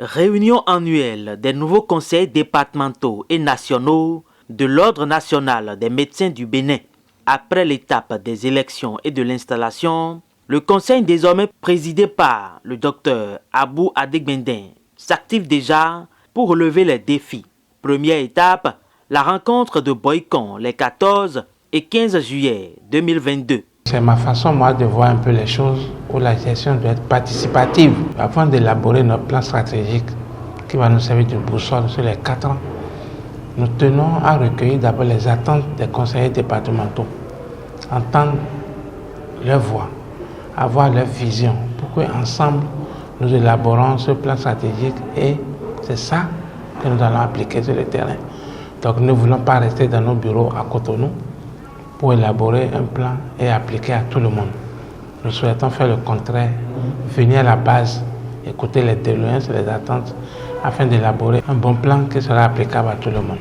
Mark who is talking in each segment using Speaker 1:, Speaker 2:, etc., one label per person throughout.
Speaker 1: Réunion annuelle des nouveaux conseils départementaux et nationaux de l'Ordre national des médecins du Bénin. Après l'étape des élections et de l'installation, le conseil désormais présidé par le docteur Abou Adegbendin s'active déjà pour relever les défis. Première étape, la rencontre de Boycon les 14 et 15 juillet 2022.
Speaker 2: C'est ma façon, moi, de voir un peu les choses où la gestion doit être participative. Avant d'élaborer notre plan stratégique qui va nous servir de boussole sur les 4 ans, nous tenons à recueillir d'abord les attentes des conseillers départementaux, entendre leur voix, avoir leur vision, pour qu'ensemble, nous élaborons ce plan stratégique et c'est ça que nous allons appliquer sur le terrain. Donc nous ne voulons pas rester dans nos bureaux à Cotonou pour élaborer un plan et appliquer à tout le monde. Nous souhaitons faire le contraire, venir à la base, écouter les doléances et les attentes afin d'élaborer un bon plan qui sera applicable à tout le monde.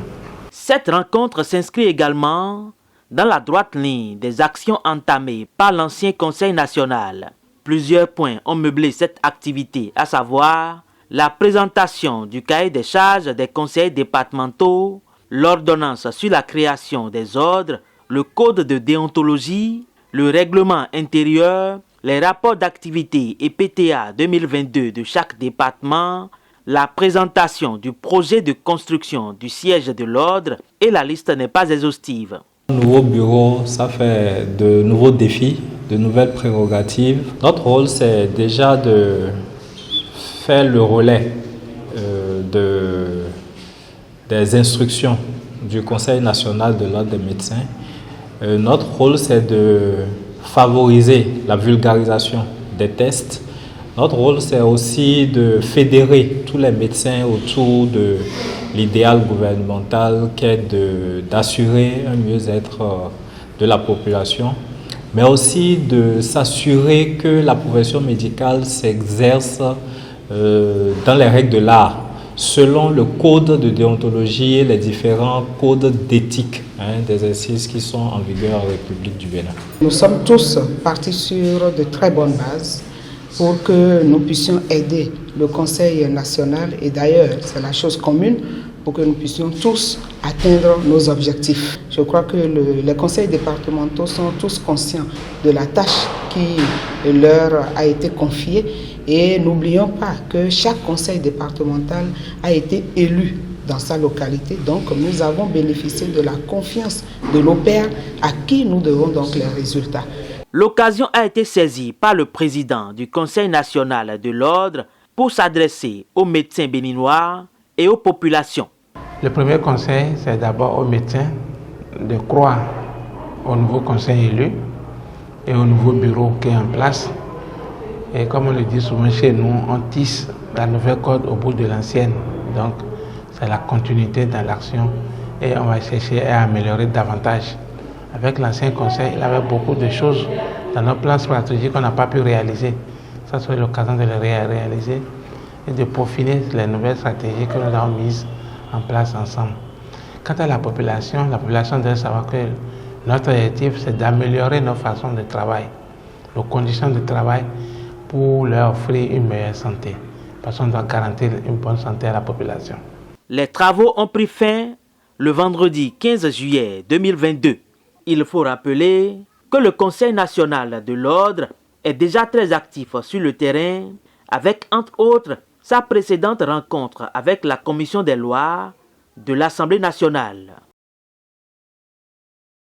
Speaker 1: Cette rencontre s'inscrit également dans la droite ligne des actions entamées par l'ancien Conseil national. Plusieurs points ont meublé cette activité, à savoir la présentation du cahier des charges des conseils départementaux, l'ordonnance sur la création des ordres, le code de déontologie, le règlement intérieur, les rapports d'activité et PTA 2022 de chaque département, la présentation du projet de construction du siège de l'ordre et la liste n'est pas exhaustive.
Speaker 3: Nouveau bureau, ça fait de nouveaux défis, de nouvelles prérogatives. Notre rôle, c'est déjà de faire le relais des instructions du Conseil national de l'ordre des médecins. Notre rôle, c'est de favoriser la vulgarisation des tests. Notre rôle, c'est aussi de fédérer tous les médecins autour de l'idéal gouvernemental qui est d'assurer un mieux-être de la population, mais aussi de s'assurer que la profession médicale s'exerce dans les règles de l'art, selon le code de déontologie et les différents codes d'éthique d'exercice qui sont en vigueur en République du Bénin.
Speaker 4: Nous sommes tous partis sur de très bonnes bases pour que nous puissions aider le Conseil national et d'ailleurs c'est la chose commune pour que nous puissions tous atteindre nos objectifs. Je crois que les conseils départementaux sont tous conscients de la tâche qui leur a été confiée et n'oublions pas que chaque conseil départemental a été élu dans sa localité. Donc nous avons bénéficié de la confiance de nos pairs à qui nous devons donc les résultats.
Speaker 1: L'occasion a été saisie par le président du Conseil national de l'ordre pour s'adresser aux médecins béninois et aux populations.
Speaker 2: Le premier conseil, c'est d'abord aux médecins de croire au nouveau conseil élu et au nouveau bureau qui est en place. Et comme on le dit souvent chez nous, on tisse la nouvelle corde au bout de l'ancienne. Donc, c'est la continuité dans l'action et on va chercher à améliorer davantage. Avec l'ancien conseil, il y avait beaucoup de choses dans nos plans stratégiques qu'on n'a pas pu réaliser. Ça serait l'occasion de les réaliser et de peaufiner les nouvelles stratégies que nous avons mises en place ensemble. Quant à la population doit savoir que notre objectif, c'est d'améliorer nos façons de travail, nos conditions de travail pour leur offrir une meilleure santé. Parce qu'on doit garantir une bonne santé à la population.
Speaker 1: Les travaux ont pris fin le vendredi 15 juillet 2022. Il faut rappeler que le Conseil national de l'ordre est déjà très actif sur le terrain avec, entre autres, sa précédente rencontre avec la Commission des lois de l'Assemblée nationale.